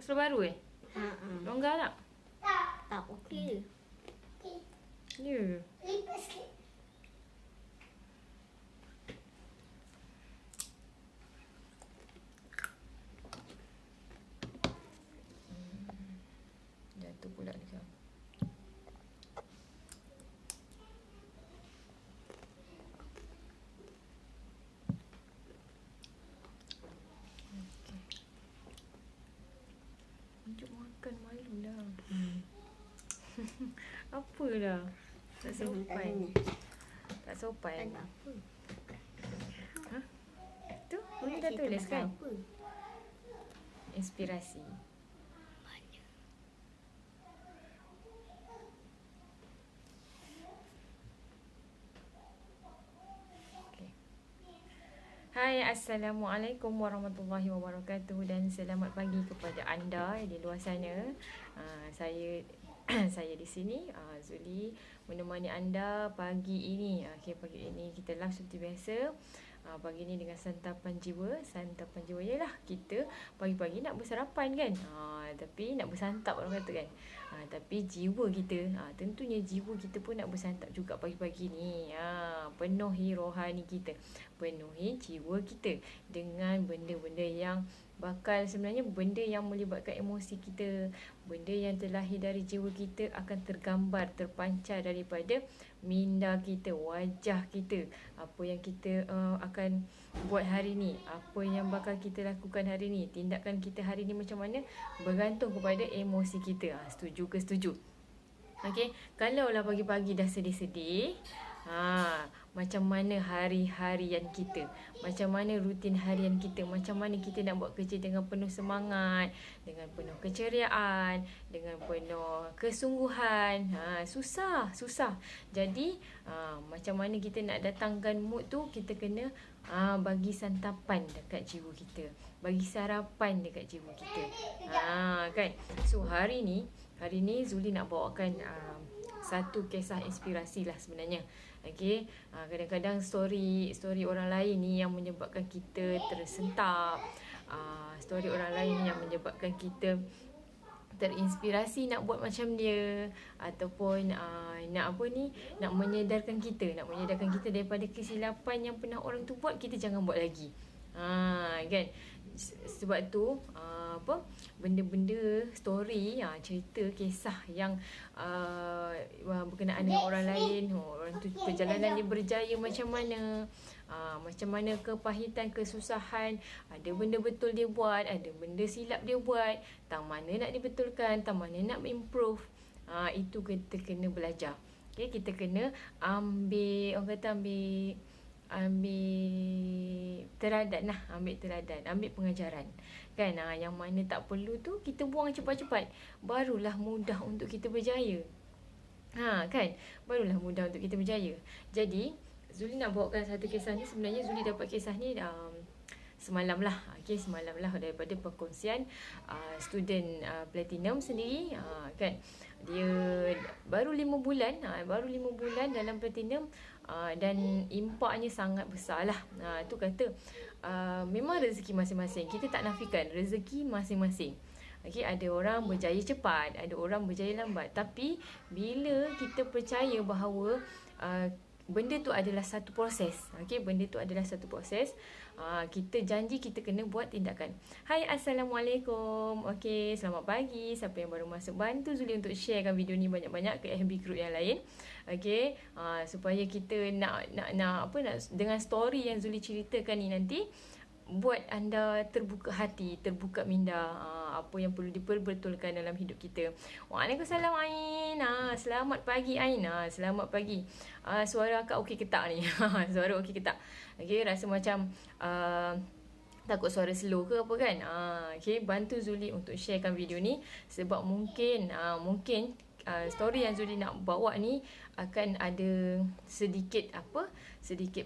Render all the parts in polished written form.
Pasal baru Longgar tak? Tak okey. Ya. Jatuh pula dia. Tunjuk makan malu lah. Apa dah? Tak sopan. Tak sopan. Tak apa. Ha? Tu, Uli dah tulis kan? Apa? Inspirasi. Okay. Hai, Assalamualaikum warahmatullahi wabarakatuh dan selamat pagi kepada anda di luar sana. Saya saya di sini, Zuli, menemani anda pagi ini. Okay, pagi ini kita live seperti biasa. Pagi ni dengan santapan jiwa. Santapan jiwa ialah kita pagi-pagi nak bersarapan kan, tapi nak bersantap orang kata kan. Tapi jiwa kita, tentunya jiwa kita pun nak bersantap juga pagi-pagi ni. Penuhi rohani kita, penuhi jiwa kita dengan benda-benda yang bakal, sebenarnya benda yang melibatkan emosi kita, benda yang terlahir dari jiwa kita akan tergambar, terpancar daripada minda kita, wajah kita. Apa yang kita akan buat hari ni, apa yang bakal kita lakukan hari ni, tindakan kita hari ni macam mana, bergantung kepada emosi kita. Setuju ke setuju? Okey, kalaulah pagi-pagi dah sedih-sedih, macam mana hari-harian kita, macam mana rutin harian kita, macam mana kita nak buat kerja dengan penuh semangat, dengan penuh keceriaan, dengan penuh kesungguhan. Susah. Jadi macam mana kita nak datangkan mood tu, kita kena bagi santapan dekat jiwa kita, bagi sarapan dekat jiwa kita. Kan? So hari ni Zuli nak bawakan satu kisah inspirasi lah sebenarnya. Okay, kadang-kadang story orang lain ni yang menyebabkan kita tersentak, story orang lain yang menyebabkan kita terinspirasi nak buat macam dia, ataupun nak menyedarkan kita daripada kesilapan yang pernah orang tu buat, kita jangan buat lagi. Kan, sebab tu benda-benda story, cerita kisah yang berkenaan dengan orang lain, orang tu perjalanan dia berjaya macam mana, macam mana kepahitan, kesusahan, ada benda betul dia buat, ada benda silap dia buat, tang mana nak dibetulkan, tang mana nak improve. Itu kita kena belajar. Okay, kita kena ambil teladan lah, ambil pengajaran kan. Yang mana tak perlu tu kita buang cepat-cepat, barulah mudah untuk kita berjaya. Kan, barulah mudah untuk kita berjaya. Jadi Zuli nak bawakan satu kisah ni. Sebenarnya Zuli dapat kisah ni semalam lah. Semalam lah daripada perkongsian student platinum sendiri. Kan, dia baru 5 bulan dalam platinum, dan impaknya sangat besar lah. Tu kata memang rezeki masing-masing, kita tak nafikan rezeki masing-masing. Ada orang berjaya cepat, ada orang berjaya lambat. Tapi bila kita percaya bahawa benda tu adalah satu proses, kita janji kita kena buat tindakan. Hai, Assalamualaikum. Selamat pagi. Siapa yang baru masuk, bantu Zuli untuk sharekan video ni banyak-banyak ke FB group yang lain. Supaya kita nak dengan story yang Zuli ceritakan ni nanti buat anda terbuka hati, terbuka minda, apa yang perlu diperbetulkan dalam hidup kita. Waalaikumsalam Ain. Selamat pagi Ain. Selamat pagi. Suara akak okey ke tak ni? Suara okey ke tak? Rasa macam takut suara slow ke apa kan? Bantu Zuli untuk sharekan video ni, sebab mungkin story yang Zuli nak bawa ni akan ada sedikit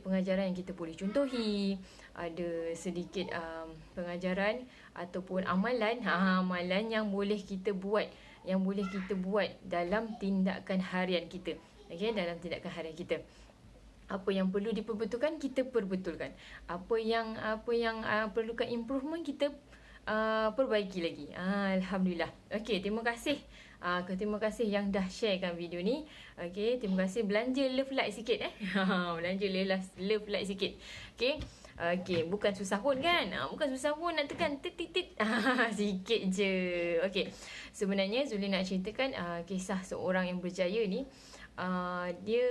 pengajaran yang kita boleh contohi, ada sedikit pengajaran ataupun amalan yang boleh kita buat, dalam tindakan harian kita. Dalam tindakan harian kita, apa yang perlu diperbetulkan, kita perbetulkan. Apa yang perlukan improvement, kita perbaiki lagi. Alhamdulillah. Okey, terima kasih. Terima kasih yang dah sharekan video ni. Okey, terima kasih. Belanja love like sikit belanja love like sikit. Okey. Okey, bukan susah pun kan? Bukan susah pun nak tekan tit. Sikit je. Okey. Sebenarnya Zuli nak ceritakan kisah seorang yang berjaya ni. Dia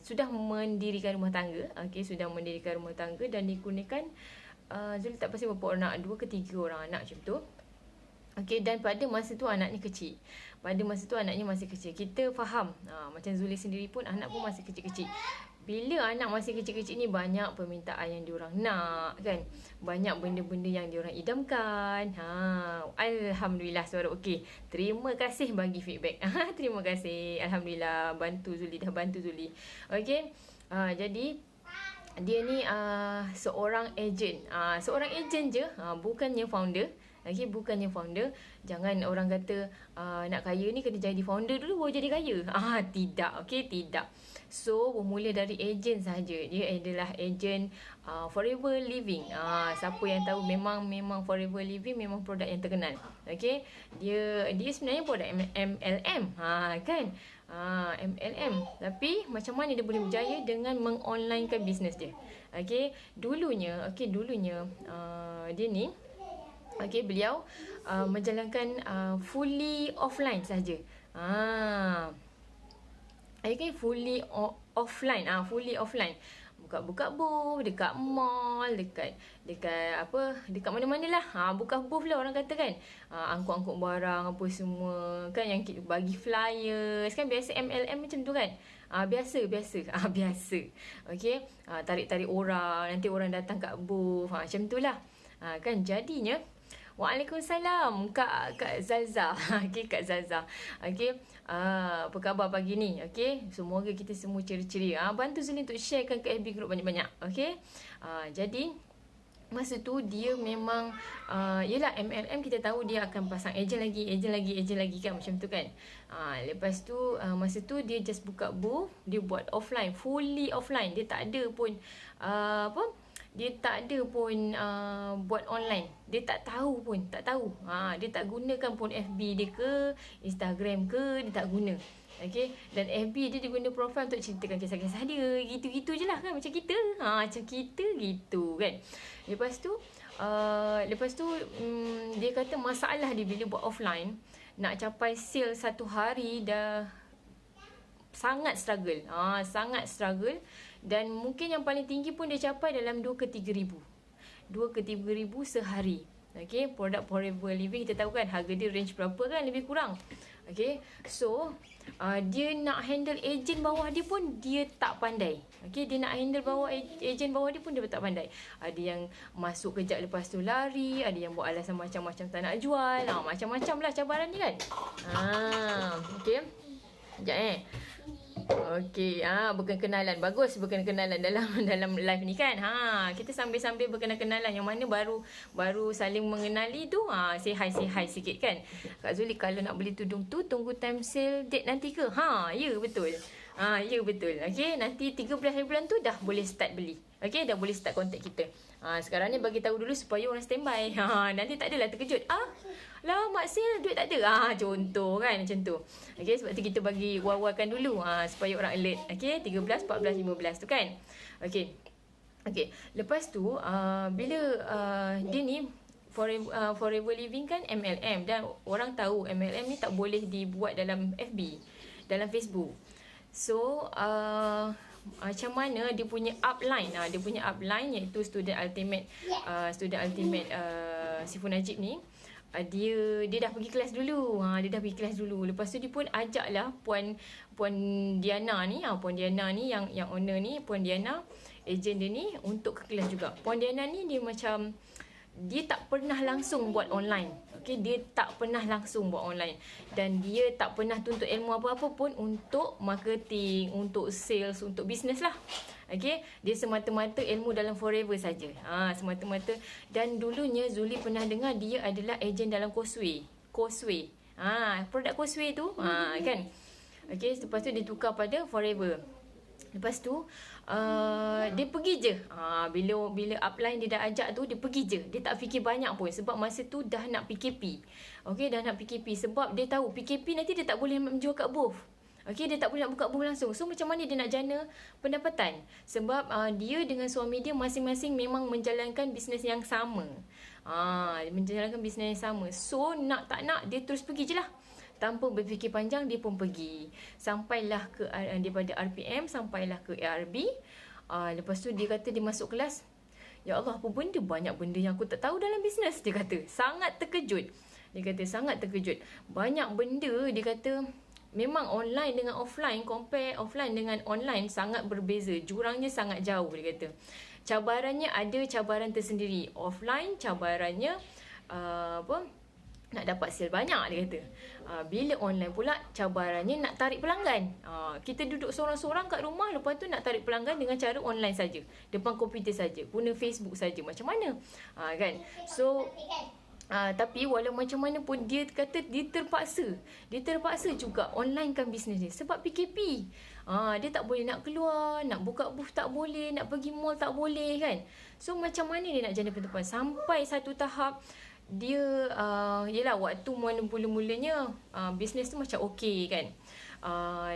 sudah mendirikan rumah tangga. Okey, sudah mendirikan rumah tangga dan dikurniakan Zuli tak pasti berapa orang anak, 2 ke 3 orang anak macam tu. Okey, dan pada masa tu anaknya kecil. Pada masa tu anaknya masih kecil. Kita faham. Macam Zuli sendiri pun anak pun masih kecil-kecil. Bila anak masih kecil-kecil ni banyak permintaan yang diorang nak kan. Banyak benda-benda yang diorang idamkan. Alhamdulillah suara okey. Terima kasih bagi feedback. Terima kasih. Alhamdulillah bantu Zuli, dah bantu Zuli. Okey. Jadi dia ni seorang ejen. Seorang ejen je, bukannya founder. Okay, bukannya founder. Jangan orang kata nak kaya ni kena jadi founder dulu baru jadi kaya. Tidak. Okay, tidak. So, bermula dari ejen sahaja. Dia adalah ejen Forever Living. Siapa yang tahu memang Forever Living memang produk yang terkenal. Okay. Dia sebenarnya produk MLM. Kan? MLM. Tapi macam mana dia boleh berjaya dengan mengonlinekan bisnes dia. Okay. Dulunya dia ni beliau menjalankan fully offline saja. Okay, fully offline. Fully offline. Buka booth dekat mall, dekat mana-mana lah. Buka booth lah orang kata kan. Angkut-angkut barang apa semua kan, yang bagi flyers kan, biasa MLM macam tu kan. Biasa. Okay. Tarik-tarik orang, nanti orang datang kat booth. Macam tu lah. Kan jadinya. Waalaikumsalam Kak Zalza. Okey, Kak Zalza. Okey, apa khabar pagi ni? Okey, semoga kita semua ceria-ceria. Bantu Zuli untuk sharekan ke FB group banyak-banyak. Okey. Jadi masa tu dia memang yelah MLM kita tahu dia akan pasang ejen lagi kan, macam tu kan. Lepas tu masa tu dia just buka booth, dia buat offline, fully offline. Dia tak ada pun dia tak ada pun buat online. Dia tak tahu. Dia tak gunakan pun FB dia ke, Instagram ke, dia tak guna. Okay. Dan FB dia guna profile untuk ceritakan kisah-kisah dia. Gitu-gitu je lah kan, macam kita. Macam kita gitu kan. Lepas tu dia kata masalah dia bila buat offline, nak capai sale satu hari dah sangat struggle. Dan mungkin yang paling tinggi pun dia capai dalam 2 ke 3 ribu. 2 ke 3 ribu sehari. Okay, produk Forever Living kita tahu kan harga dia range berapa kan, lebih kurang. Okay, so dia nak handle ejen bawah dia pun dia tak pandai. Okay, dia nak handle ejen bawah dia pun dia tak pandai. Ada yang masuk kejap lepas tu lari, ada yang buat alasan macam-macam tak nak jual. Macam-macam lah cabaran ni kan. Okay, sekejap Okey, berkenalan. Bagus berkenalan dalam live ni kan. Kita sambil-sambil berkenalan, yang mana baru saling mengenali tu, say hi sikit kan. Kak Zuli, kalau nak beli tudung tu tunggu time sale date nanti ke? Ya betul. Ya betul. Okey, nanti 13 hari bulan tu dah boleh start beli. Okey, dah boleh start contact kita. Sekarang ni bagi tahu dulu supaya orang standby. Nanti tak adalah terkejut. Lah mak sale duit tak ada. Contoh kan macam tu. Okey, sebab tu kita bagi war-warkan dulu supaya orang alert. Okey, 13, 14, 15 tu kan. Okey. Lepas tu bila dia ni Forever Living kan MLM, dan orang tahu MLM ni tak boleh dibuat dalam FB, dalam Facebook. So macam mana dia punya upline, iaitu Student Ultimate Sifu Najib ni, dia dah pergi kelas dulu. Lepas tu dia pun ajaklah Puan Diana ni, yang owner ni, Puan Diana, ejen dia ni, untuk ke kelas juga. Puan Diana ni dia macam dia tak pernah langsung buat online. Okey, dia tak pernah langsung buat online, dan dia tak pernah tuntut ilmu apa-apa pun untuk marketing, untuk sales, untuk bisnes lah. Okey, dia semata-mata ilmu dalam Forever saja. Semata-mata. Dan dulunya Zuli pernah dengar dia adalah ejen dalam Causeway. Produk Causeway tu, kan. Okey, lepas tu dia tukar pada Forever. Lepas tu dia pergi je. Bila upline dia dah ajak tu, dia pergi je. Dia tak fikir banyak pun sebab masa tu dah nak PKP. Okey, dah nak PKP sebab dia tahu PKP nanti dia tak boleh menjual kat booth. Okey, dia tak boleh nak buka booth langsung. So macam mana dia nak jana pendapatan? Sebab dia dengan suami dia masing-masing memang menjalankan bisnes yang sama. Menjalankan bisnes yang sama. So nak tak nak dia terus pergi je lah. Tanpa berfikir panjang, dia pun pergi. Sampailah ke daripada RPM, sampailah ke ARB. Lepas tu dia kata dia masuk kelas. Ya Allah, apa benda? Banyak benda yang aku tak tahu dalam bisnes, dia kata. Sangat terkejut. Dia kata sangat terkejut. Banyak benda, dia kata memang online dengan offline, compare offline dengan online sangat berbeza. Jurangnya sangat jauh, dia kata. Cabarannya ada cabaran tersendiri. Offline cabarannya nak dapat sale banyak, dia kata. Bila online pula cabarannya nak tarik pelanggan. Kita duduk sorang-sorang kat rumah, lepas tu nak tarik pelanggan dengan cara online saja, depan komputer saja, guna Facebook saja. Macam mana? Kan? So tapi walau macam mana pun dia kata dia terpaksa juga online kan bisnes dia sebab PKP. Dia tak boleh nak keluar, nak buka booth tak boleh, nak pergi mall tak boleh kan. So macam mana dia nak jana pendapatan sampai satu tahap dia yelah waktu mula-mulanya bisnes tu macam okey kan.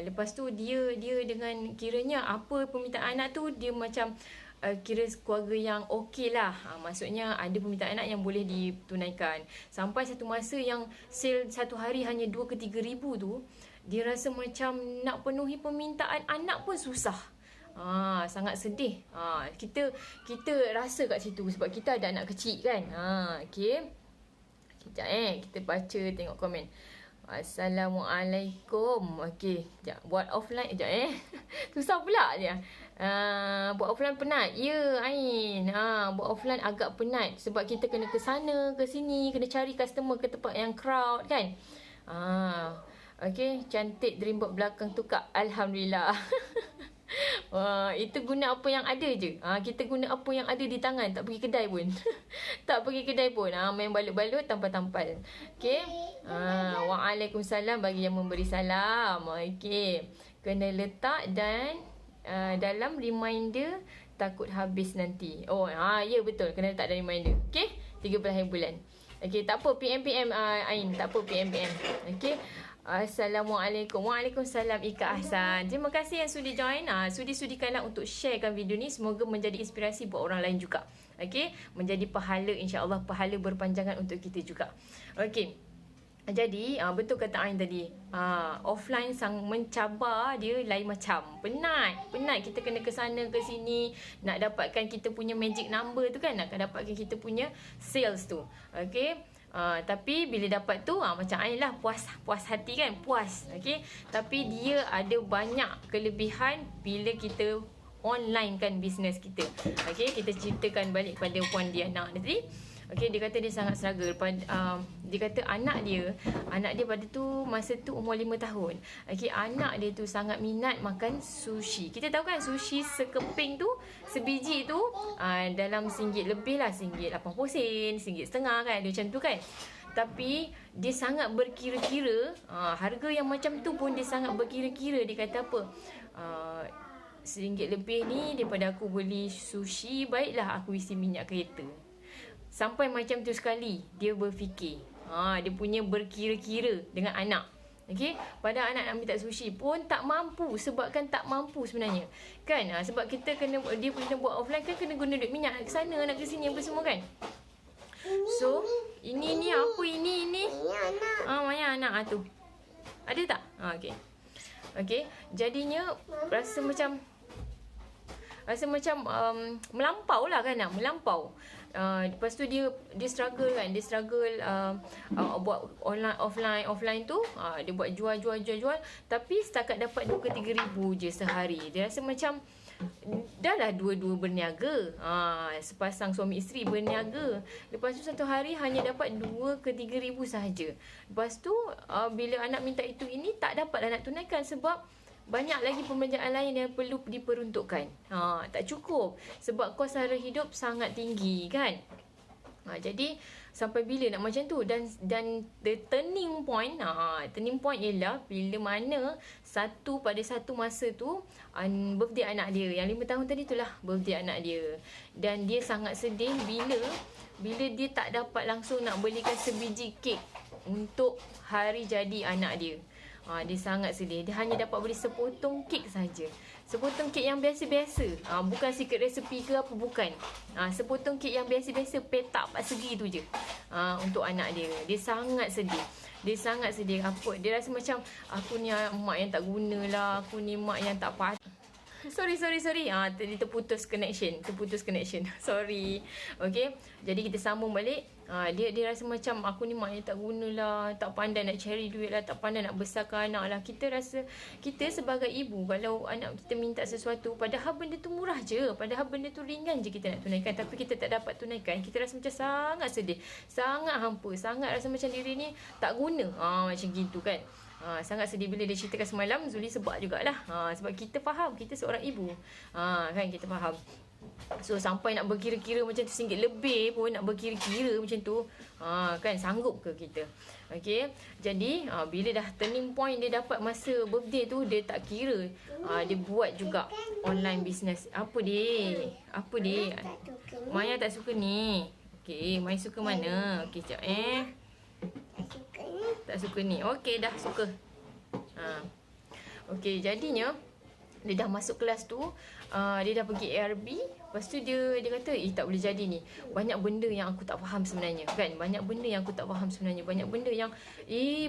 Lepas tu dia dengan kiranya apa permintaan anak tu dia macam kira keluarga yang okey lah. Maksudnya ada permintaan anak yang boleh ditunaikan. Sampai satu masa yang sale satu hari hanya 2 ke 3 ribu tu, dia rasa macam nak penuhi permintaan anak pun susah. Sangat sedih. Kita rasa kat situ sebab kita ada anak kecil kan. Okey. Sekejap kita baca tengok komen. Assalamualaikum. Okey, sekejap. Buat offline sekejap Susah pula dia. Buat offline penat. Ya, Ain. Buat offline agak penat sebab kita kena ke sana, ke sini, kena cari customer ke tempat yang crowd kan. Okey, cantik Dreambird belakang tu Kak. Alhamdulillah. Itu guna apa yang ada je. Kita guna apa yang ada di tangan. Tak pergi kedai pun. Tak pergi kedai pun. Main balut-balut tampal-tampal. Okey. Waalaikumsalam bagi yang memberi salam. Okey. Kena letak dan dalam reminder takut habis nanti. Ya betul. Kena letak dalam reminder. Okey. 13 bulan. Okey, tak apa PM Ain. Tak apa PM. Okey. Assalamualaikum. Waalaikumsalam Ika Ahsan. Terima kasih yang sudi join. Sudi-sudikanlah untuk sharekan video ni. Semoga menjadi inspirasi buat orang lain juga. Okey, menjadi pahala, insya-Allah pahala berpanjangan untuk kita juga. Okey. Jadi betul kata Ain tadi. Offline sang mencabar dia lain macam. Penat kita kena ke sana ke sini nak dapatkan kita punya magic number tu kan, nak dapatkan kita punya sales tu. Okey. Tapi bila dapat tu macam Ain lah, puas hati kan, puas. Okey, tapi dia ada banyak kelebihan bila kita online kan bisnes kita. Okey, kita ceritakan balik pada Puan Diana tadi. Okey, dia kata dia sangat struggle. Dia kata anak dia pada tu masa tu umur 5 tahun. Okey, anak dia tu sangat minat makan sushi. Kita tahu kan sushi sekeping tu, sebiji tu dalam RM1 lebih lah, RM1.80, RM1.50 kan, dia macam tu kan. Tapi dia sangat berkira-kira, harga yang macam tu pun dia sangat berkira-kira. Dia kata apa? RM1 lebih ni daripada aku beli sushi, baiklah aku isi minyak kereta. Sampai macam tu sekali dia berfikir. Dia punya berkira-kira dengan anak. Okey, pada anak nak minta sushi pun tak mampu, sebabkan tak mampu sebenarnya. Kan? Sebab kita kena buat offline kan, kena guna duit minyak nak ke sana, nak ke sini apa semua kan. So, ini apa ini? Ini anak. Mana anak tu? Ada tak? Okey. Okey, jadinya rasa macam melampau lah kan, melampau. Lepas tu dia struggle kan, buat offline tu, dia buat jual, tapi setakat dapat 2 ke 3 ribu je sehari. Dia rasa macam dah lah dua-dua berniaga, sepasang suami isteri berniaga. Lepas tu satu hari hanya dapat 2 ke 3 ribu sahaja. Lepas tu bila anak minta itu ini, tak dapatlah nak tunaikan sebab banyak lagi pembelanjaan lain yang perlu diperuntukkan. Tak cukup sebab kos sara hidup sangat tinggi kan. Jadi Sampai bila nak macam tu? Dan the turning point ialah bila mana pada satu masa tu birthday anak dia. Yang 5 tahun tadi itulah birthday anak dia. Dan dia sangat sedih bila dia tak dapat langsung nak belikan sebiji kek untuk hari jadi anak dia. Dia sangat sedih. Dia hanya dapat beli sepotong kek saja. Sepotong kek yang biasa-biasa. Bukan secret recipe ke apa, bukan. Sepotong kek yang biasa-biasa, petak 4 segi tu je. Untuk anak dia. Dia sangat sedih. Apa? Dia rasa macam, aku ni mak yang tak guna lah. Aku ni mak yang tak patut. Sorry. Tadi terputus connection. Sorry. Okay. Jadi kita sambung balik. Dia rasa macam aku ni mak yang tak guna lah. Tak pandai nak cari duit lah. Tak pandai nak besarkan anak lah. Kita rasa, kita sebagai ibu, kalau anak kita minta sesuatu, padahal benda tu murah je. Padahal benda tu ringan je kita nak tunaikan. Tapi kita tak dapat tunaikan. Kita rasa macam sangat sedih. Sangat hampa. Sangat rasa macam diri ni tak guna. Macam gitu kan. Sangat sedih bila dia ceritakan semalam. Zuli sebab jugalah. Sebab kita faham, kita seorang ibu. Kan, kita faham. So sampai nak berkira-kira macam tu, RM1 lebih pun nak berkira-kira macam tu, kan, sanggup ke kita? Okay. Jadi bila dah turning point, dia dapat masa birthday tu, dia tak kira. Dia buat juga online business. Apa dia? Maya tak suka ni. Okay, Maya suka mana? Okay, sekejap tak suka ni. Okey, dah suka. Okey, jadinya dia dah masuk kelas tu, dia dah pergi ARB. Lepas tu dia kata, tak boleh jadi ni. Banyak benda yang aku tak faham sebenarnya, kan? Banyak benda yang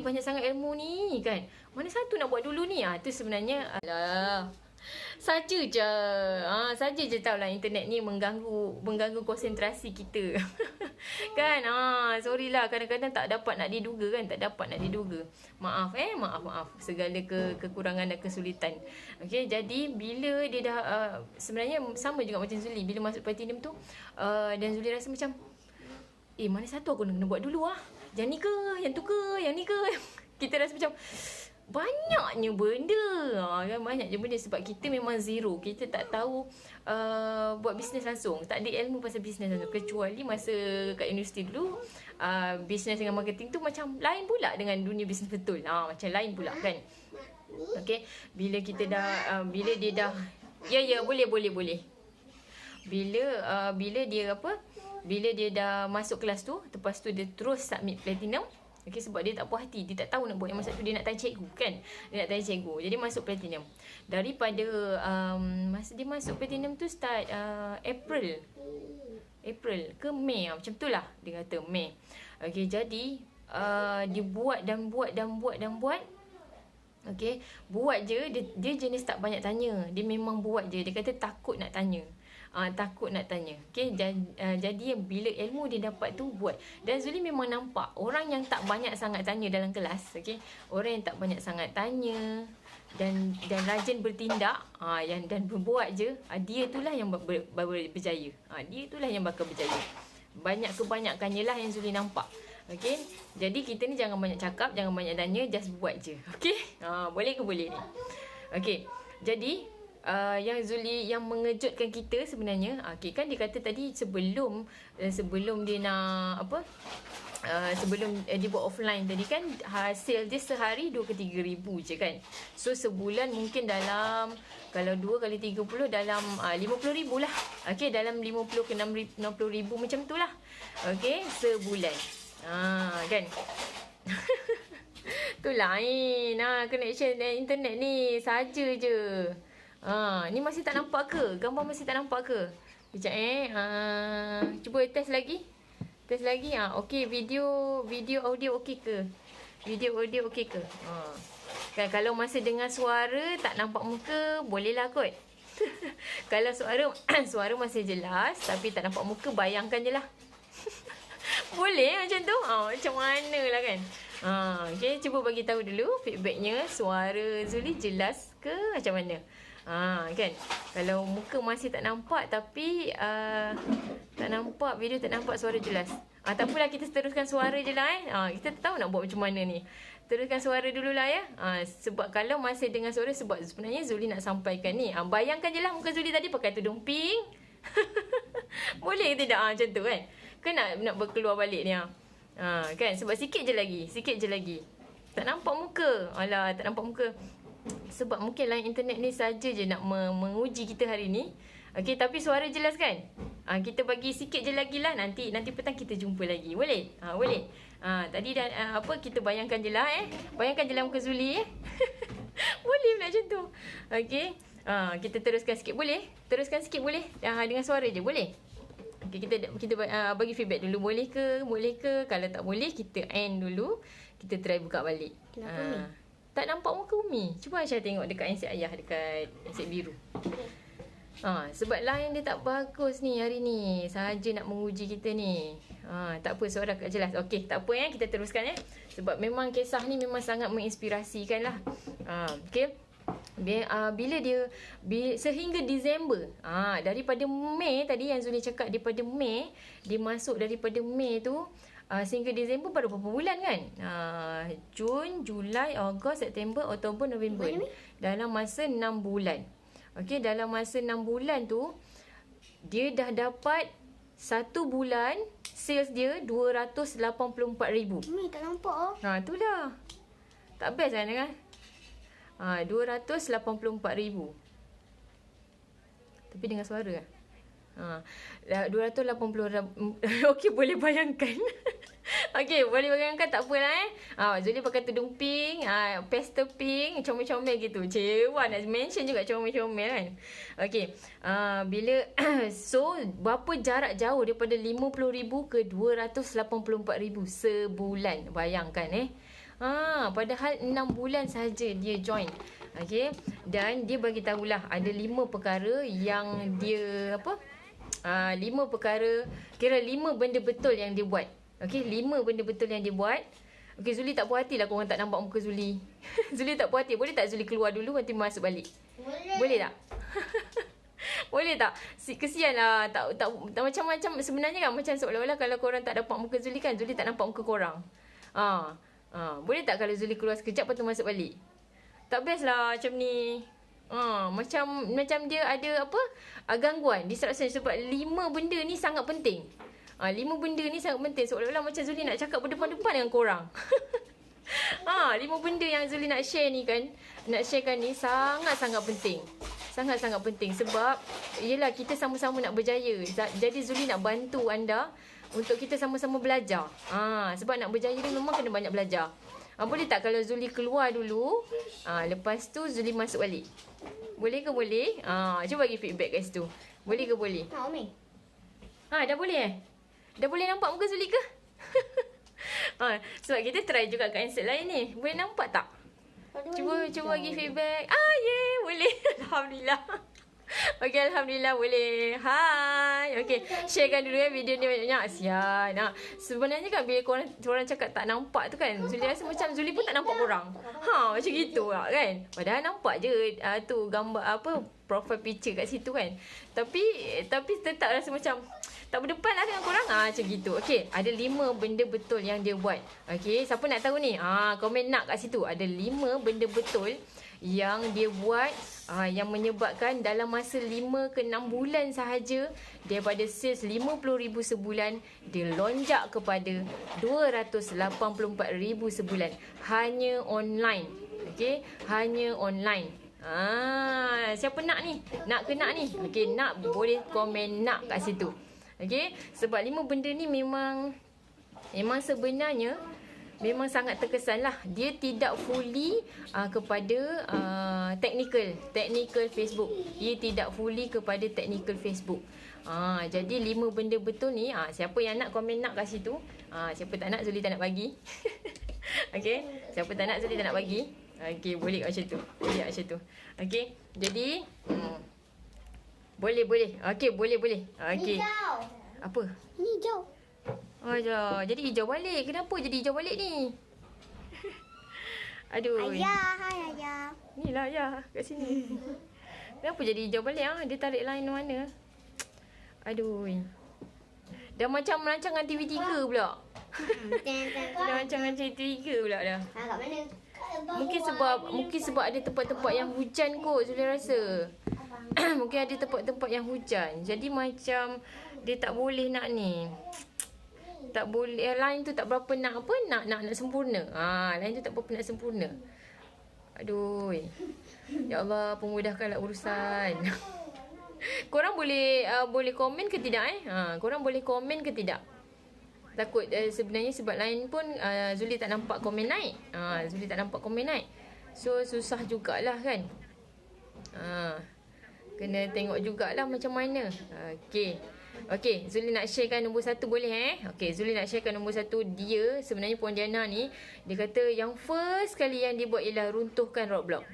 banyak sangat ilmu ni, kan? Mana satu nak buat dulu ni? Tu sebenarnya saja je tahulah internet ni mengganggu konsentrasi kita. Kan, sorry lah, kadang-kadang tak dapat nak diduga kan, maaf segala kekurangan dan kesulitan. Okay, jadi bila dia dah sebenarnya sama juga macam Zuli bila masuk platinum tu, dan Zuli rasa macam mana satu aku kena buat dulu yang ni ke, yang tu ke, yang ni ke. Kita rasa macam banyaknya benda, kan, banyak je benda. Sebab kita memang zero. Kita tak tahu buat bisnes langsung. Tak ada ilmu pasal bisnes langsung. Kecuali masa kat universiti dulu, bisnes dengan marketing tu macam lain pula dengan dunia bisnes betul. Macam lain pula, kan. Okay. Bila kita dah bila dia dah boleh. Bila dia dah masuk kelas tu, lepas tu dia terus submit platinum. Okay, sebab dia tak puas hati. Dia tak tahu nak buat yang masa tu. Dia nak tanya cikgu, kan. Jadi masuk platinum. Daripada masa dia masuk platinum tu start April ke Mei, macam tu lah dia kata, Mei. Okay, jadi dia buat. Okay, buat je. Dia jenis tak banyak tanya. Dia memang buat je. Dia kata takut nak tanya. Okay, jadi bila ilmu dia dapat tu, buat. Dan Zuli memang nampak orang yang tak banyak sangat tanya dalam kelas. Okay, orang yang tak banyak sangat tanya dan rajin bertindak, dan berbuat je, dia itulah yang berjaya. Dia itulah yang bakal berjaya. Kebanyakannya lah yang Zuli nampak. Okay, jadi kita ni jangan banyak cakap, jangan banyak tanya, just buat je. Okay, boleh ke boleh ni. Okay, jadi yang mengejutkan kita sebenarnya, kan dia kata tadi sebelum dia nak sebelum dia buat offline tadi kan, hasil dia sehari 2 ke 3 ribu je, kan. So sebulan mungkin dalam, kalau 2 kali 30 dalam 50 ribu lah. Okay, dalam 50 ke 60 ribu macam tu lah. Okay, sebulan. Kan. Tu lain. Connection internet ni saja je. Ni masih tak nampak ke? Gambar masih tak nampak ke? Sekejap cuba test lagi. Okey, video audio okey ke? Kan, kalau masih dengar suara tak nampak muka, bolehlah kot. Kalau suara masih jelas tapi tak nampak muka, bayangkan je lah. Boleh macam tu? Macam mana lah, kan? Okay, cuba bagi tahu dulu feedbacknya. Suara Zuli jelas ke macam mana? Kan, kalau muka masih tak nampak tapi tak nampak video, tak nampak suara jelas, tak apalah, kita teruskan suara je lah. Kita tahu nak buat macam mana ni. Teruskan suara dululah ya. Sebab kalau masih dengar suara, sebab sebenarnya Zuli nak sampaikan ni. Bayangkan je lah muka Zuli tadi pakai tudung pink. Boleh ke tidak? Macam tu, kan. Ke nak berkeluar balik ni? Kan? Sebab sikit je lagi. Tak nampak muka. Alah, tak nampak muka. Sebab mungkin line internet ni saja je nak menguji kita hari ni. Okey, tapi suara jelas kan? Kita bagi sikit je lagi lah. Nanti petang kita jumpa lagi. Boleh? Boleh. Tadi dah kita bayangkan je lah Bayangkan je lah muka Zuli Boleh pula macam tu. Okey. Kita teruskan sikit boleh? Teruskan sikit boleh? Dengan suara je boleh? Okey, kita bagi feedback dulu. Boleh ke? Kalau tak boleh, kita end dulu. Kita try buka balik. Kenapa ni? Tak nampak muka Umi. Cuba Aisyah tengok dekat handset ayah, dekat handset biru. Sebab line dia tak bagus ni hari ni. Sahaja nak menguji kita ni. Tak apa, suara tak jelas. Okey, tak apa kita teruskan Sebab memang kisah ni memang sangat menginspirasikan lah. Okey. Bila dia sehingga Disember. Daripada Mei tadi yang Zuli cakap, daripada Mei dia masuk, daripada Mei tu sehingga Disember baru berapa bulan kan? Jun, Julai, Ogos, September, Oktober, November. Dalam masa 6 bulan. Okey, dalam masa 6 bulan tu dia dah dapat 1 bulan sales dia 284,000. Tak nampak Itulah. Tak best kan dengar? 284,000. Tapi dengan suara lah. 280. Okey, boleh bayangkan. Okey, boleh bayangkan, tak apalah Zuli pakai tudung pink, pastel pink, comel-comel gitu. Cewa nak mention juga comel-comel kan. Okey, bila so berapa jarak jauh daripada 50,000 ke 284,000 sebulan. Bayangkan padahal 6 bulan saja dia join. Okey, dan dia bagi tahulah ada 5 perkara yang dia 5 perkara, kira 5 benda betul yang dia buat. Okey, 5 benda betul yang dia buat. Okey, Zuli tak puas hati lah korang tak nampak muka Zuli. Zuli tak puas hati. Boleh tak Zuli keluar dulu nanti masuk balik? Boleh tak? Boleh tak? Kesian lah. Tak macam-macam sebenarnya kan, macam seolah-olah kalau korang tak dapat muka Zuli kan, Zuli tak nampak muka korang. Boleh tak kalau Zuli keluar sekejap lepas tu masuk balik? Tak best lah macam ni. Macam dia ada gangguan, distraction. Sebab 5 benda ni sangat penting. 5 benda ni sangat penting. Seolah-olah macam Zuli nak cakap berdepan-depan dengan korang. 5 benda yang Zuli nak share ni kan, nak sharekan ni sangat-sangat penting. Sangat-sangat penting. Sebab yelah, kita sama-sama nak berjaya. Jadi Zuli nak bantu anda untuk kita sama-sama belajar. Sebab nak berjaya ni memang kena banyak belajar. Boleh tak kalau Zuli keluar dulu, lepas tu Zuli masuk balik? Boleh ke boleh? Cuba bagi feedback kat situ. Boleh ke boleh? Umi. Dah boleh Dah boleh nampak muka Zuli ke? Sebab kita try juga kat handset lain ni. Boleh nampak tak? Cuba bagi feedback. Boleh. Alhamdulillah. Okey, Alhamdulillah boleh. Hai. Okey, sharekan dulu video ni banyak-banyak. Kasihan. Sebenarnya kan bila korang cakap tak nampak tu kan, Zuli rasa macam Zuli pun tak nampak korang. Macam gitu lah kan. Padahal nampak je tu gambar profile picture kat situ kan. Tapi tetap rasa macam tak berdepan lah dengan korang. Macam gitu. Okey, ada 5 benda betul yang dia buat. Okey, siapa nak tahu ni? Komen nak kat situ. Ada 5 benda betul yang dia buat, yang menyebabkan dalam masa 5 ke 6 bulan sahaja, daripada sales 50,000 sebulan, dia lonjak kepada 284,000 sebulan. Hanya online. Okey, hanya online. Siapa nak ni? Nak ke nak ni? Okey, nak boleh komen nak kat situ. Okey, sebab 5 benda ni memang sebenarnya memang sangat terkesan lah. Dia tidak fully kepada technical Facebook. Dia tidak fully kepada technical Facebook. Jadi 5 benda betul ni, siapa yang nak komen nak kat situ. Siapa tak nak, Zuli tak nak bagi. Okey, siapa tak nak, Zuli tak nak bagi. Okey, boleh kat macam tu. Boleh kat macam tu. Okey, jadi boleh. Okey, boleh. Okey. Hijau. Apa? Ni hijau. Jadi hijau balik. Kenapa jadi hijau balik ni? Aduh. Ayah, hai ayah. Ni lah ayah kat sini. Kenapa jadi hijau balik? Dia tarik line mana? Aduh. Dah macam rancangan TV3 pula. Dah macam rancangan TV3 pula dah. Kat mana? Mungkin sebab ada tempat-tempat yang hujan kot, Zuli rasa. Mungkin ada tempat-tempat yang hujan. Jadi macam dia tak boleh nak ni. Tak boleh, line tu tak berapa nak apa, nak sempurna. Line tu tak berapa nak sempurna. Aduh. Ya Allah, pemudahkanlah urusan. Korang boleh komen ke tidak korang boleh komen ke tidak? Takut sebenarnya sebab line pun Zuli tak nampak komen naik. Zuli tak nampak komen naik. So susah jugalah kan. Kena tengok jugalah macam mana. Okey, Zuli nak sharekan nombor 1 boleh Okey, Zuli nak sharekan nombor 1. Dia sebenarnya Puan Diana ni, dia kata yang first kali yang dia buat ialah runtuhkan Roblox.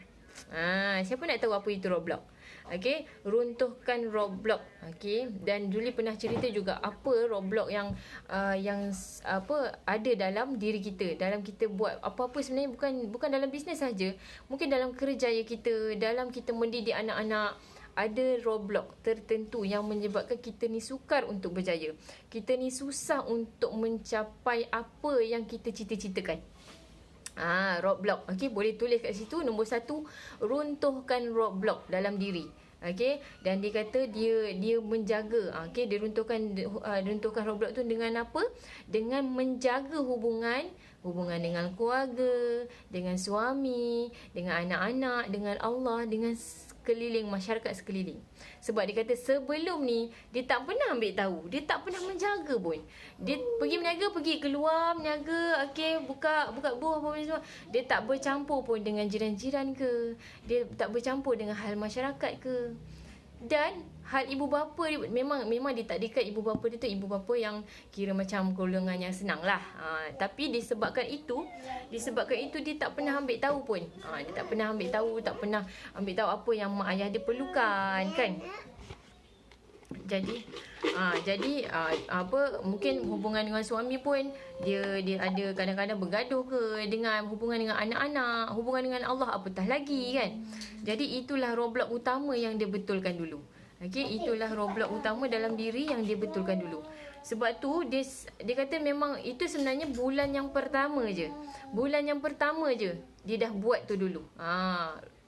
Siapa nak tahu apa itu Roblox? Okey, runtuhkan Roblox. Okey, dan Zuli pernah cerita juga apa Roblox yang apa ada dalam diri kita. Dalam kita buat apa-apa sebenarnya bukan dalam bisnes saja. Mungkin dalam kerjaya kita, dalam kita mendidik anak-anak, ada Roblox tertentu yang menyebabkan kita ni sukar untuk berjaya. Kita ni susah untuk mencapai apa yang kita cita-citakan. Roblox. Okey, boleh tulis kat situ nombor 1, runtuhkan Roblox dalam diri. Okey, dan dia kata dia menjaga. Okey, dia runtuhkan Roblox tu dengan apa? Dengan menjaga hubungan dengan keluarga, dengan suami, dengan anak-anak, dengan Allah, dengan sekeliling, masyarakat sekeliling. Sebab dia kata sebelum ni dia tak pernah ambil tahu, dia tak pernah menjaga pun. Dia pergi berniaga, pergi keluar berniaga, okey, buka buah apa semua. Dia tak bercampur pun dengan jiran-jiran ke. Dia tak bercampur dengan hal masyarakat ke. Dan hal ibu bapa dia memang dia tak dekat. Ibu bapa dia tu ibu bapa yang kira macam golongan yang senang lah. Tapi disebabkan itu dia tak pernah ambil tahu pun. Dia tak pernah ambil tahu apa yang mak ayah dia perlukan kan. Jadi mungkin hubungan dengan suami pun dia ada kadang-kadang bergaduh ke, dengan hubungan dengan anak-anak, hubungan dengan Allah apatah lagi kan. Jadi itulah Roblox utama yang dia betulkan dulu. Okey, itulah Roblox utama dalam diri yang dia betulkan dulu. Sebab tu dia kata memang itu sebenarnya bulan yang pertama je. Bulan yang pertama je dia dah buat tu dulu.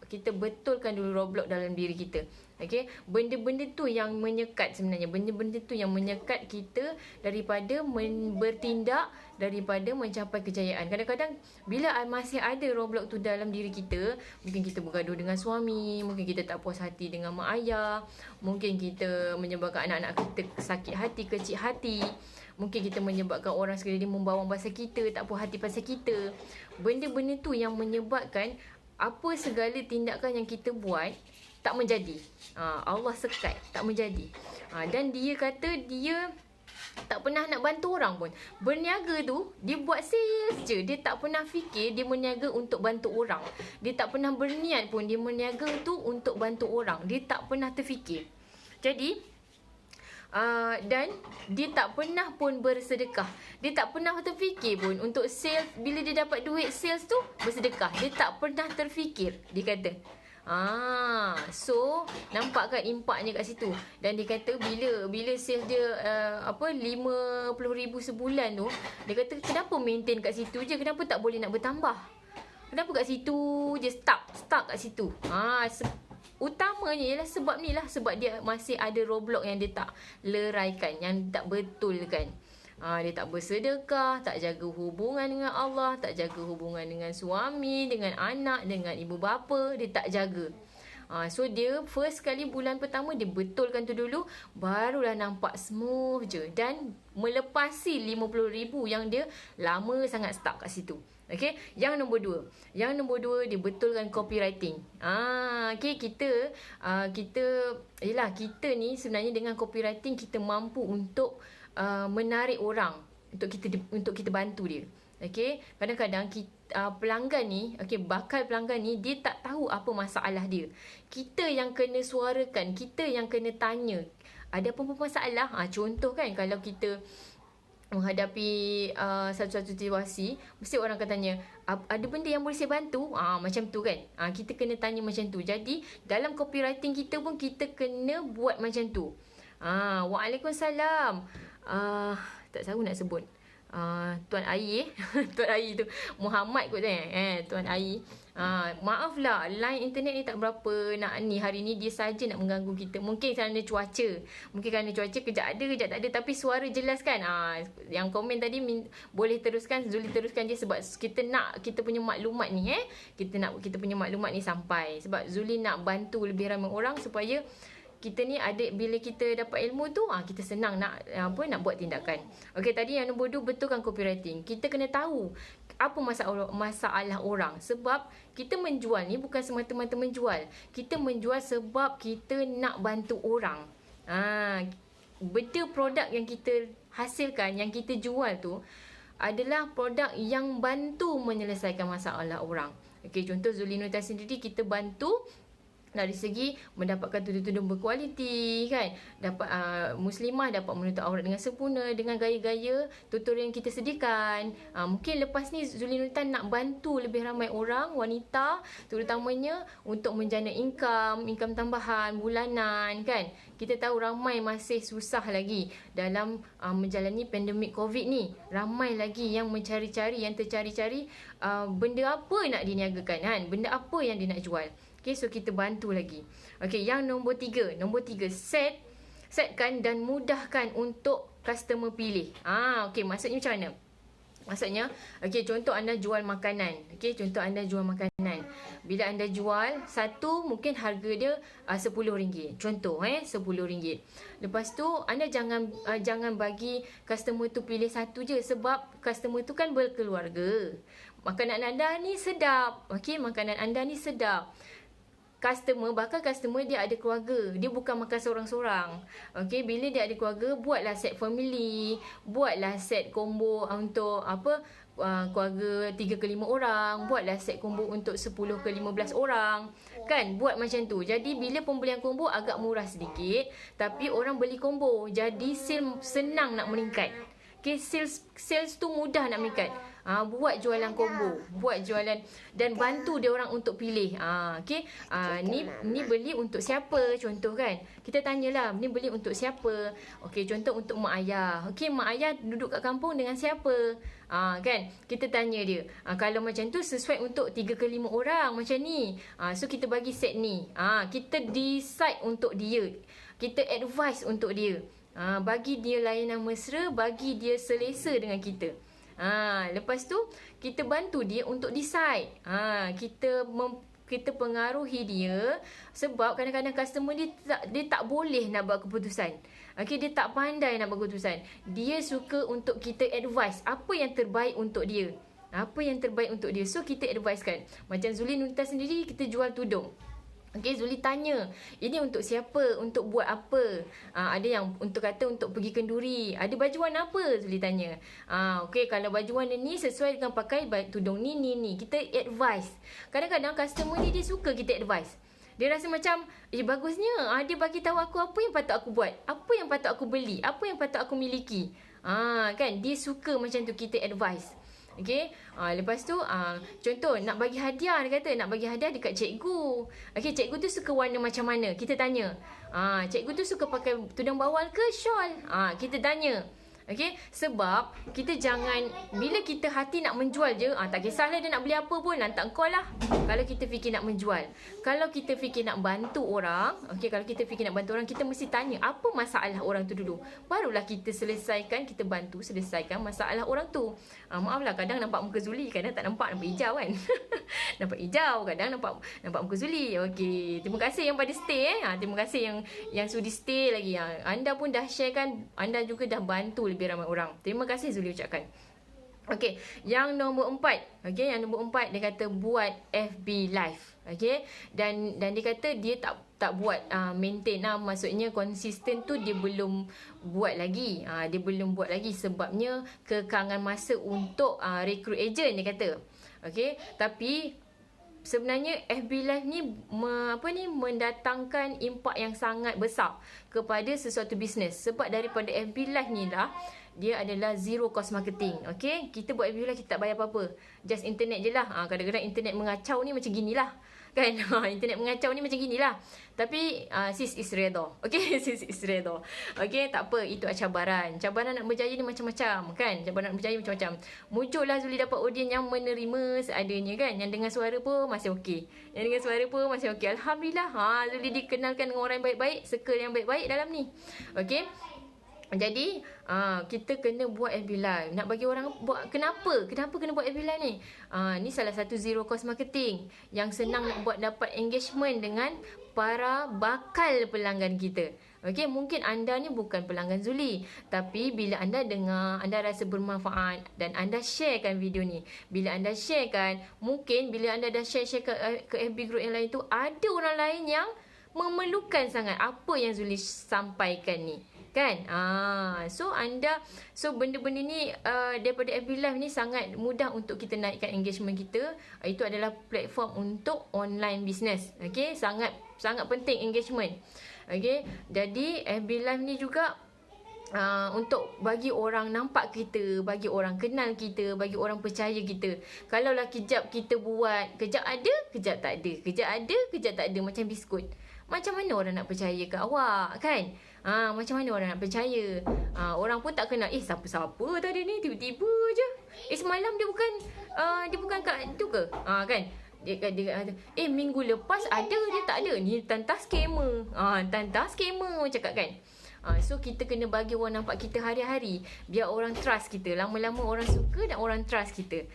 Kita betulkan dulu Roblox dalam diri kita. Okey, benda-benda tu yang menyekat sebenarnya. Benda-benda tu yang menyekat kita daripada bertindak, daripada mencapai kejayaan. Kadang-kadang bila masih ada Roblox tu dalam diri kita, mungkin kita bergaduh dengan suami, mungkin kita tak puas hati dengan mak ayah, mungkin kita menyebabkan anak-anak kita sakit hati, kecil hati, mungkin kita menyebabkan orang sekeliling membawang pasal kita, tak puas hati pasal kita. Benda-benda tu yang menyebabkan apa segala tindakan yang kita buat tak menjadi. Allah sekat, tak menjadi. Dan dia kata dia tak pernah nak bantu orang pun. Berniaga tu, dia buat sales je. Dia tak pernah fikir dia berniaga untuk bantu orang. Dia tak pernah berniat pun dia berniaga tu untuk bantu orang. Dia tak pernah terfikir. Jadi, dan dia tak pernah pun bersedekah. Dia tak pernah terfikir pun untuk sales. Bila dia dapat duit sales tu, bersedekah. Dia tak pernah terfikir, dia kata. So nampak kan impaknya kat situ. Dan dia kata bila sales dia 50,000 sebulan tu, dia kata kenapa maintain kat situ je, kenapa tak boleh nak bertambah? Kenapa kat situ je stuck kat situ? Utamanya ialah sebab ni lah. Sebab dia masih ada Roblox yang dia tak leraikan, yang tak betulkan. Dia tak bersedekah, tak jaga hubungan dengan Allah, tak jaga hubungan dengan suami, dengan anak, dengan ibu bapa, dia tak jaga. So dia first kali bulan pertama dia betulkan tu dulu, barulah nampak smooth je. Dan melepasi 50,000 yang dia lama sangat stuck kat situ. Okay, yang nombor 2 dia betulkan copywriting. Okay, kita ni sebenarnya dengan copywriting kita mampu untuk menarik orang untuk kita bantu dia. Okey, kadang-kadang pelanggan ni, bakal pelanggan ni dia tak tahu apa masalah dia. Kita yang kena suarakan, kita yang kena tanya, ada apa-apa masalah? Contoh kan, kalau kita menghadapi satu-satu situasi, mesti orang akan tanya, ada benda yang boleh saya bantu? Macam tu kan. Kita kena tanya macam tu. Jadi dalam copywriting kita pun kita kena buat macam tu. Waalaikumsalam. Tak tahu nak sebut. Tuan Ai Tuan Ai tu Muhammad kot Tuan Ai. Maaflah, line internet ni tak berapa nak ni. Hari ni dia saja nak mengganggu kita. Mungkin kerana cuaca. Mungkin kerana cuaca kejap ada, kejap tak ada. Tapi suara jelas kan. Yang komen tadi boleh teruskan. Zuli teruskan je sebab kita nak kita punya maklumat ni. Kita nak kita punya maklumat ni sampai. Sebab Zuli nak bantu lebih ramai orang supaya kita ni bila kita dapat ilmu tu kita senang nak buat tindakan. Okey, tadi yang nombor 2, betulkan copywriting. Kita kena tahu apa masalah orang. Sebab kita menjual ni bukan semata-mata menjual. Kita menjual sebab kita nak bantu orang. Benda produk yang kita hasilkan, yang kita jual tu adalah produk yang bantu menyelesaikan masalah orang. Okey, contoh Zuli Nurita sendiri, kita bantu dari segi mendapatkan tudung-tudung berkualiti kan, dapat muslimah dapat menutup aurat dengan sempurna dengan gaya-gaya tutorial yang kita sediakan. Mungkin lepas ni Zuli Nurita nak bantu lebih ramai orang wanita terutamanya untuk menjana income tambahan bulanan kan. Kita tahu ramai masih susah lagi dalam menjalani pandemik COVID ni. Ramai lagi yang mencari-cari, yang tercari-cari benda apa nak diniagakan kan, benda apa yang dia nak jual. Okay, so kita bantu lagi. Okay, yang nombor 3. Nombor 3, setkan dan mudahkan untuk customer pilih. Okay, maksudnya macam mana? Maksudnya, okay, contoh anda jual makanan. Okay, contoh anda jual makanan. Bila anda jual, satu mungkin harga dia RM10. Contoh, RM10. Lepas tu, anda jangan bagi customer tu pilih satu je. Sebab customer tu kan berkeluarga. Makanan anda ni sedap. Okay, makanan anda ni sedap. Bahkan customer dia ada keluarga. Dia bukan makan seorang-seorang. Okay, bila dia ada keluarga, buatlah set family. Buatlah set combo untuk keluarga 3 ke 5 orang. Buatlah set combo untuk 10 ke 15 orang. Kan, buat macam tu. Jadi bila pembelian combo agak murah sedikit, tapi orang beli combo. Jadi sale senang nak meningkat. Okay, sales tu mudah nak meningkat. Buat jualan combo, buat jualan dan bantu dia orang untuk pilih. Okey, ni beli untuk siapa contoh kan? Kita tanyalah, ni beli untuk siapa? Okey, contoh untuk mak ayah. Okey, mak ayah duduk kat kampung dengan siapa? Kan? Kita tanya dia. Kalau macam tu sesuai untuk 3 ke 5 orang macam ni. So kita bagi set ni. Kita decide untuk dia. Kita advise untuk dia. Bagi dia layanan mesra, bagi dia selesa dengan kita. Lepas tu kita bantu dia untuk decide. Kita pengaruhi dia sebab kadang-kadang customer dia tak boleh nak buat keputusan. Okey, dia tak pandai nak buat keputusan. Dia suka untuk kita advise apa yang terbaik untuk dia. Apa yang terbaik untuk dia. So kita advisekan. Macam Zuli Nurita sendiri, kita jual tudung. Okay, Zuli tanya, ini untuk siapa? Untuk buat apa? Ada yang untuk pergi kenduri. Ada baju warna apa? Zuli tanya. Okay, kalau baju warna ni sesuai dengan pakai tudung ni. Kita advise. Kadang-kadang customer ni dia suka kita advise. Dia rasa macam, bagusnya. Dia bagi tahu aku apa yang patut aku buat. Apa yang patut aku beli. Apa yang patut aku miliki. Kan, dia suka macam tu kita advise. Okey, lepas tu contoh nak bagi hadiah, dia kata nak bagi hadiah dekat cikgu. Okey, cikgu tu suka warna macam mana? Kita tanya. Cikgu tu suka pakai tudung bawal ke shawl? Kita tanya. Okey, sebab kita jangan bila kita hati nak menjual je, tak kisahlah dia nak beli apa pun, lantak kau lah. Kalau kita fikir nak menjual. Kalau kita fikir nak bantu orang, kalau kita fikir nak bantu orang, kita mesti tanya apa masalah orang tu dulu. Barulah kita selesaikan, kita bantu selesaikan masalah orang tu. Maaflah, kadang nampak muka Zuli, kadang tak nampak hijau kan. Nampak hijau, kadang nampak muka Zuli. Okey, terima kasih yang pada stay terima kasih yang sudi stay lagi. Anda pun dah share kan, anda juga dah bantu lebih ramai orang. Terima kasih Zuli ucapkan. Okey, yang nombor 4. Okey, yang nombor 4 dia kata buat FB live. Okey, dan dia kata dia tak buat maintain maksudnya konsisten tu dia belum buat lagi. Dia belum buat lagi sebabnya kekangan masa untuk recruit agent dia kata. Okey, tapi sebenarnya FB Live ni mendatangkan impak yang sangat besar kepada sesuatu bisnes. Sebab daripada FB Live ni lah, dia adalah zero cost marketing. Okay, kita buat FB Live, kita tak bayar apa-apa. Just internet je lah. Kadang-kadang internet mengacau ni macam gini lah. Kan? Internet mengacau ni macam ginilah. Tapi sis is redha. Okay, sis is redha. Okay, tak apa, itu cabaran. Cabaran nak berjaya ni macam-macam kan. Cabaran nak berjaya macam-macam. Mujurlah Zuli dapat audiens yang menerima seadanya kan. Yang dengar suara pun masih okey. Yang dengar suara pun masih okey. Alhamdulillah. Zuli dikenalkan dengan orang yang baik-baik, circle yang baik-baik dalam ni. Okay. Jadi kita kena buat FB Live. Nak bagi orang buat, kenapa kena buat FB Live ni? Ni salah satu zero cost marketing yang senang nak buat dapat engagement dengan para bakal pelanggan kita. Okey, mungkin anda ni bukan pelanggan Zuli, tapi bila anda dengar, anda rasa bermanfaat dan anda sharekan video ni. Bila anda sharekan, mungkin bila anda dah share ke FB group yang lain tu, ada orang lain yang memerlukan sangat apa yang Zuli sampaikan ni. Kan? So benda-benda ni daripada FB Live ni sangat mudah untuk kita naikkan engagement kita. Itu adalah platform untuk online business. Okey, sangat penting engagement. Okey, jadi FB Live ni juga untuk bagi orang nampak kita, bagi orang kenal kita, bagi orang percaya kita. Kalaulah kejap kita buat, kejap ada, kejap tak ada, kejap ada, kejap tak ada, macam biskut. Macam mana orang nak percaya ke awak, kan? Macam mana orang nak percaya? Orang pun tak kenal. Siapa-siapa tadi ni, tiba-tiba je. Semalam dia bukan kat tu ke? Kan? Dia kata, minggu lepas ada, dia tak ada. Ni tantang scammer. Tantang scammer orang cakap kan. So kita kena bagi orang nampak kita hari-hari, biar orang trust kita. Lama-lama orang suka dan orang trust kita.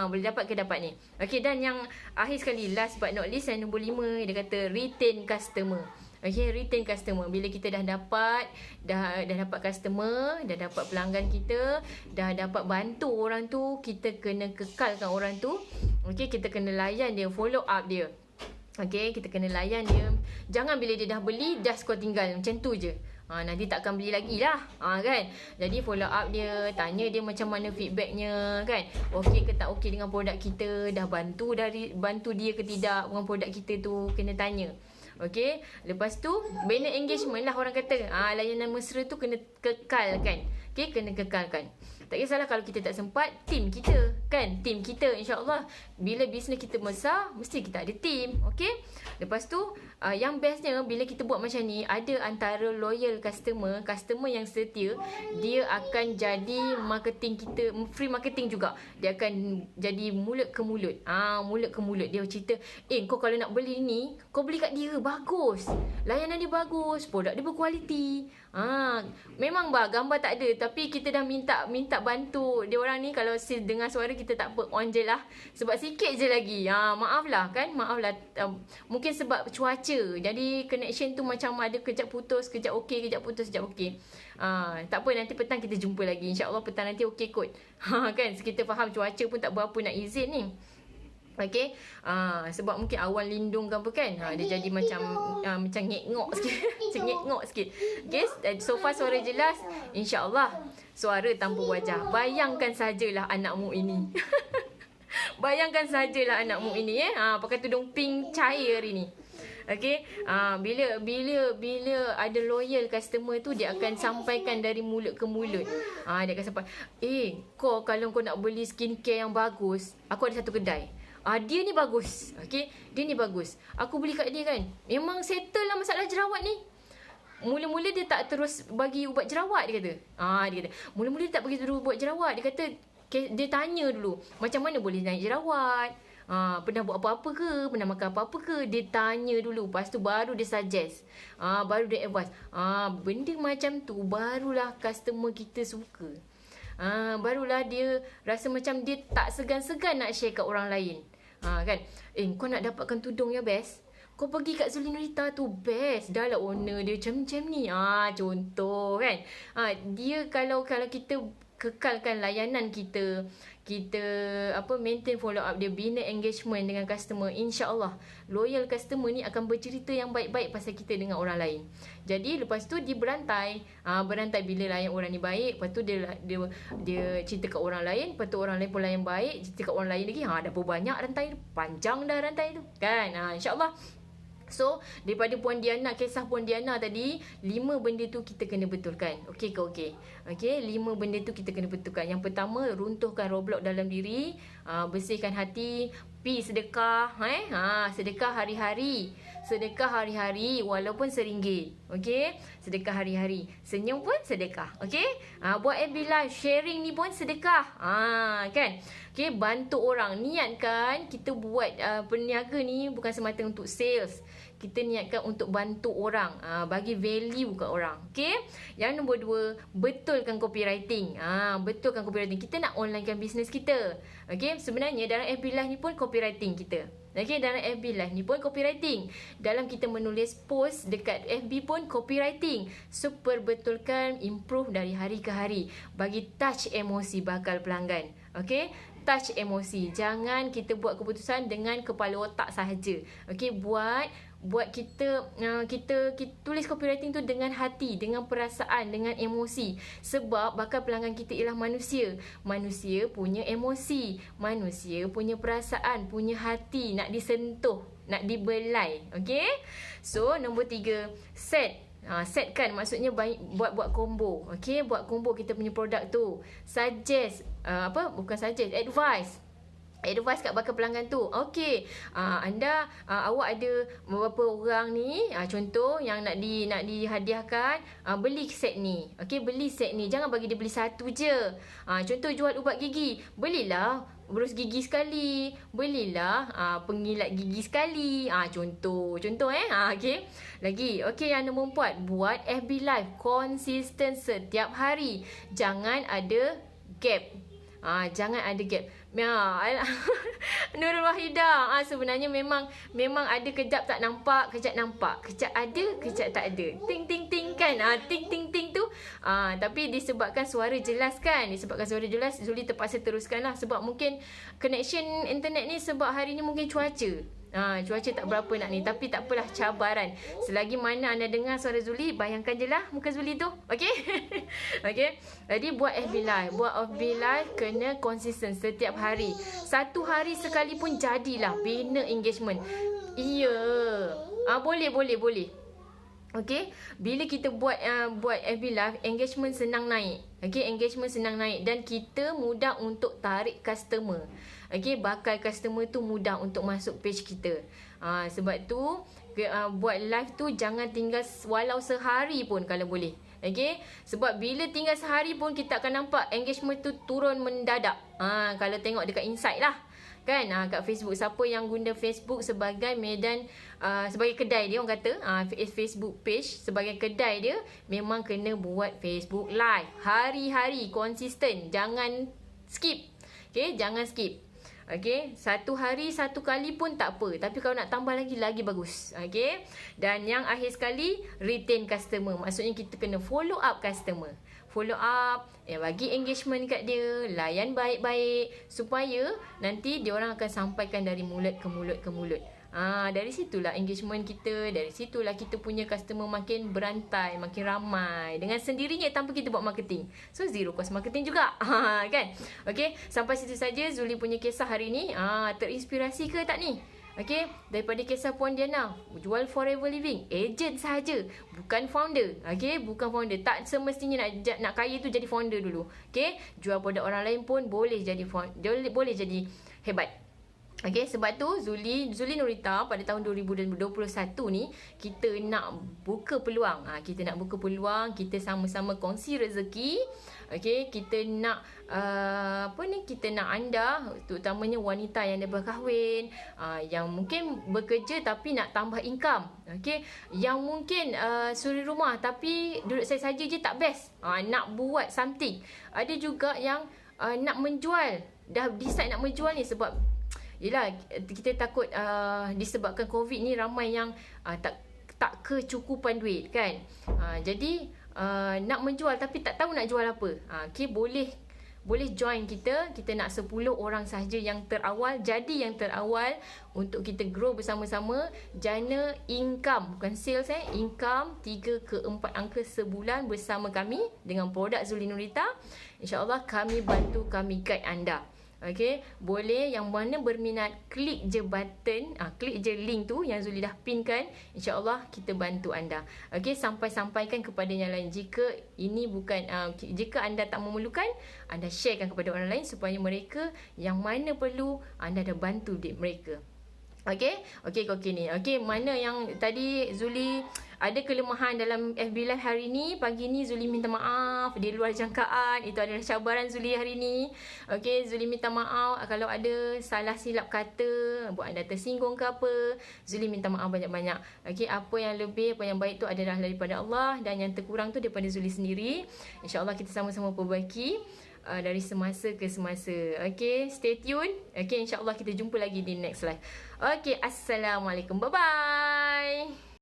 Boleh dapat ke dapat ni. Okay, dan yang akhir sekali, last but not least, yang nombor 5, dia kata retain customer. Okay, retain customer. Bila kita dah dapat customer, dah dapat pelanggan kita, dah dapat bantu orang tu, kita kena kekalkan orang tu. Okay, kita kena layan dia, follow up dia. Okay, kita kena layan dia. Jangan bila dia dah beli, just kau tinggal. Macam tu je. Nanti tak akan beli lagi lah. Kan? Jadi follow up dia, tanya dia macam mana feedbacknya, kan? Okey ke tak okey dengan produk kita, dah bantu dia ke tidak dengan produk kita tu, kena tanya. Okey, lepas tu bina engagement lah orang kata. Layanan mesra tu kena kekalkan. Okey, kena kekalkan. Tak kisahlah kalau kita tak sempat, team kita, kan? Team kita, insya-Allah bila bisnes kita besar, mesti kita ada team. Okey? Lepas tu yang bestnya bila kita buat macam ni, ada antara loyal customer yang setia, dia akan jadi marketing kita, free marketing juga. Dia akan jadi mulut ke mulut. Mulut ke mulut. Dia cerita, kau kalau nak beli ni, kau beli kat dia, bagus. Layanan dia bagus, produk dia berkualiti. Memang gambar tak ada, tapi kita dah minta bantu dia orang ni. Kalau dengar suara kita tak apa, on je lah. Sebab sikit je lagi. Maaf lah kan, mungkin sebab cuaca. Jadi connection tu macam ada kejap putus, kejap okey, kejap putus, kejap okey. Tak apa, nanti petang kita jumpa lagi. InsyaAllah petang nanti okey kot. Kan, kita faham cuaca pun tak berapa nak izin ni. Okay, sebab mungkin awan lindung ke apa kan, dia jadi macam ngek-ngok sikit. Macam ngek-ngok sikit. Okay, so far suara jelas, insyaAllah. Suara tanpa wajah. Bayangkan sajalah anakmu ini. Bayangkan sajalah anakmu ini pakai tudung pink cair hari ni. Okay, bila ada loyal customer tu, dia akan sampaikan dari mulut ke mulut. Dia akan sampai, kalau kau nak beli skincare yang bagus, aku ada satu kedai. Dia ni bagus. Okay, dia ni bagus. Aku beli kat dia kan, memang settle lah masalah jerawat ni. Mula-mula dia tak terus bagi ubat jerawat, dia kata. Dia kata, mula-mula dia tak bagi terus ubat jerawat. Dia kata, dia tanya dulu, macam mana boleh naik jerawat? Pernah buat apa-apa ke? Pernah makan apa-apa ke? Dia tanya dulu. Lepas tu baru dia suggest. Baru dia advise. Benda macam tu barulah customer kita suka. Barulah dia rasa macam dia tak segan-segan nak share kat orang lain. Kan? Kau nak dapatkan tudung yang best, kau pergi kat Zuli Nurita tu, best. Dah lah owner dia macam ni. Contoh kan. Dia kalau kita kekalkan layanan kita maintain follow up dia, bina engagement dengan customer, insya-Allah loyal customer ni akan bercerita yang baik-baik pasal kita dengan orang lain. Jadi lepas tu dia berantai bila layan orang ni baik, lepas tu dia cerita kat orang lain, lepas tu orang lain pun layan baik, cerita kat orang lain lagi. Dah pun banyak rantai tu, panjang dah rantai tu kan. Insya-Allah. So, daripada Puan Diana, kisah Puan Diana tadi, 5 benda tu kita kena betulkan. Okey ke okey? Okey, 5 benda tu kita kena betulkan. Yang pertama, runtuhkan roadblock dalam diri, bersihkan hati, Pi sedekah, sedekah hari-hari. Sedekah hari-hari walaupun RM1. Okey? Sedekah hari-hari. Senyum pun sedekah. Okey? Buat FB live, sharing ni pun sedekah. Kan? Okey, bantu orang. Niatkan kita buat perniaga ni bukan semata untuk sales. Kita niatkan untuk bantu orang, bagi value kat orang. Okey? Yang nombor 2, betulkan copywriting. Betulkan copywriting. Kita nak onlinekan bisnes kita. Okey? Sebenarnya dalam FB live ni pun copywriting kita. Okey, dalam FB live ni pun copywriting. Dalam kita menulis post dekat FB pun copywriting. So, perbetulkan, improve dari hari ke hari. Bagi touch emosi bakal pelanggan. Okey? Touch emosi. Jangan kita buat keputusan dengan kepala otak sahaja. Okey, buat kita tulis copywriting tu dengan hati, dengan perasaan, dengan emosi. Sebab bakal pelanggan kita ialah manusia. Manusia punya emosi, manusia punya perasaan, punya hati, nak disentuh, nak dibelai. Okey? So, nombor 3, setkan, maksudnya buat combo. Okey, buat combo kita punya produk tu. Suggest, advice kat bakal pelanggan tu. Okey, awak ada beberapa orang ni, contoh yang nak dihadiahkan, beli set ni. Okey, beli set ni. Jangan bagi dia beli satu je. Contoh jual ubat gigi, belilah berus gigi sekali, belilah pengilat gigi sekali. Contoh okey. Lagi, okey, yang nombor 4, buat FB live konsisten setiap hari. Jangan ada gap. Jangan ada gap. Nurul Wahidah, sebenarnya memang ada kejap tak nampak, kejap nampak, kejap ada, kejap tak ada. Ting ting ting kan. Ting ting ting tu. Tapi disebabkan suara jelas kan. Zuli terpaksa teruskanlah sebab mungkin connection internet ni sebab hari ni mungkin cuaca. Cuaca tak berapa nak ni. Tapi tak apalah, cabaran. Selagi mana anda dengar suara Zuli, bayangkan je lah muka Zuli tu. Okey? Okey? Jadi buat FB live. Buat FB live kena konsisten setiap hari. Satu hari sekali pun jadilah. Bina engagement. Ya. Boleh. Okey, bila kita buat FB live, engagement senang naik. Okey, engagement senang naik dan kita mudah untuk tarik customer. Okey, bakal customer tu mudah untuk masuk page kita. Sebab tu buat live tu jangan tinggal walau sehari pun kalau boleh. Okey, sebab bila tinggal sehari pun kita akan nampak engagement tu turun mendadak. Kalau tengok dekat insight lah. Kan, kat Facebook, siapa yang guna Facebook sebagai medan, sebagai kedai dia, orang kata Facebook page sebagai kedai dia, memang kena buat Facebook live hari-hari, konsisten, jangan skip. Okay, jangan skip. Okay, satu hari satu kali pun tak apa, tapi kalau nak tambah lagi bagus. Okay, dan yang akhir sekali, retain customer. Maksudnya kita kena follow up customer. Follow up, bagi engagement kat dia, layan baik-baik supaya nanti dia orang akan sampaikan dari mulut ke mulut. Dari situlah engagement kita, dari situlah kita punya customer makin berantai, makin ramai dengan sendirinya tanpa kita buat marketing. So zero cost marketing juga. Kan? Okey, sampai situ saja Zuli punya kisah hari ni. Terinspirasi ke tak ni? Okey, daripada kisah Puan Diana, jual Forever Living, agent sahaja, bukan founder. Okey, bukan founder. Tak semestinya nak kaya tu jadi founder dulu. Okey, jual produk orang lain pun boleh jadi boleh jadi hebat. Okey, sebab tu Zuli Nurita pada tahun 2021 ni kita nak buka peluang. Kita nak buka peluang, kita sama-sama kongsi rezeki. Okey, kita nak kita nak anda, terutamanya wanita yang dah berkahwin, yang mungkin bekerja tapi nak tambah income. Okey, yang mungkin suri rumah tapi duduk saja je tak best. Nak buat something. Ada juga yang nak menjual, dah decide nak menjual ni sebab yelah, kita takut disebabkan COVID ni ramai yang tak kecukupan duit kan. Jadi nak menjual tapi tak tahu nak jual apa. Okay, boleh join kita. Kita nak 10 orang sahaja yang terawal. Jadi yang terawal untuk kita grow bersama-sama. Jana income, bukan sales income 3 ke 4 angka sebulan bersama kami dengan produk Zuli Nurita. InsyaAllah kami bantu, kami guide anda. Okey, boleh yang mana berminat klik je button, klik je link tu yang Zuli dah pinkan. InsyaAllah kita bantu anda. Okey, sampaikan kepada yang lain. Jika ini bukan jika anda tak memerlukan, anda sharekan kepada orang lain supaya mereka yang mana perlu anda dah bantu mereka. Okey ni. Okey, mana yang tadi Zuli ada kelemahan dalam FB Live hari ni, pagi ni Zuli minta maaf, di luar jangkaan. Itu adalah cabaran Zuli hari ni. Okey, Zuli minta maaf kalau ada salah silap kata, buat anda tersinggung ke apa. Zuli minta maaf banyak-banyak. Okey, apa yang lebih, apa yang baik tu adalah daripada Allah, dan yang terkurang tu daripada Zuli sendiri. InsyaAllah kita sama-sama perbaiki dari semasa ke semasa. Okey, stay tune. Okey, insyaAllah kita jumpa lagi di next live. Okey, Assalamualaikum. Bye-bye.